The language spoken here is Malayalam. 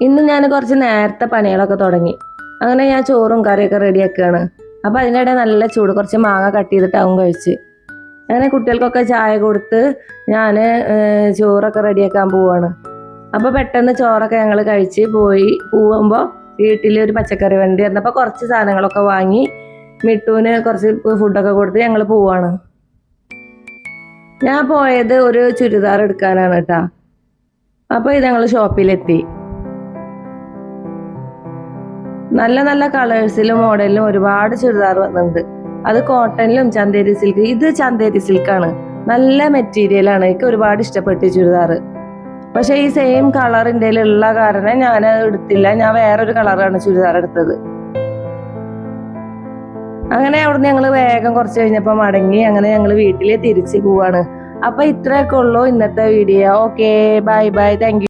ഇന്ന് ഞാൻ കുറച്ച് നേരത്തെ പണികളൊക്കെ തുടങ്ങി. അങ്ങനെ ഞാൻ ചോറും കറിയൊക്കെ റെഡിയാക്കുകയാണ്. അപ്പോൾ അതിനിടെ നല്ല ചൂട്, കുറച്ച് മാങ്ങ കട്ട് ചെയ്തിട്ടാവും കഴിച്ച്. അങ്ങനെ കുട്ടികൾക്കൊക്കെ ചായ കൊടുത്ത് ഞാൻ ചോറൊക്കെ റെഡിയാക്കാൻ പോവാണ്. അപ്പോൾ പെട്ടെന്ന് ചോറൊക്കെ ഞങ്ങൾ കഴിച്ച് പോകുമ്പോൾ വീട്ടിൽ ഒരു പച്ചക്കറി വണ്ടി വന്നപ്പോൾ കുറച്ച് സാധനങ്ങളൊക്കെ വാങ്ങി മിട്ടുവിന് കുറച്ച് ഫുഡൊക്കെ കൊടുത്ത് ഞങ്ങൾ പോവാണ്. ഞാൻ പോയത് ഒരു ചുരിദാർ എടുക്കാനാണ് കേട്ടോ. അപ്പോൾ ഇത് ഞങ്ങൾ ഷോപ്പിലെത്തി. നല്ല നല്ല കളേഴ്സിലും മോഡലിലും ഒരുപാട് ചുരിദാർ വന്നിട്ടുണ്ട്. അത് കോട്ടണിലും ചന്തേരി സിൽക്ക്. ഇത് ചന്തേരി സിൽക്കാണ്, നല്ല മെറ്റീരിയലാണ്. എനിക്ക് ഒരുപാട് ഇഷ്ടപ്പെട്ടു ചുരിദാർ. പക്ഷേ ഈ സെയിം കളർ എൻ്റെ ഉള്ള കാരണം ഞാൻ എടുത്തില്ല. ഞാൻ വേറൊരു കളറാണ് ചുരിദാർ എടുത്തത്. അങ്ങനെ അവിടുന്ന് ഞങ്ങൾ വേഗം കുറച്ച് കഴിഞ്ഞപ്പോൾ മടങ്ങി. അങ്ങനെ ഞങ്ങൾ വീട്ടിൽ തിരിച്ച് പോവാണ്. അപ്പോൾ ഇത്രയൊക്കെ ഉള്ളൂ ഇന്നത്തെ video. Okay, bye bye, thank you.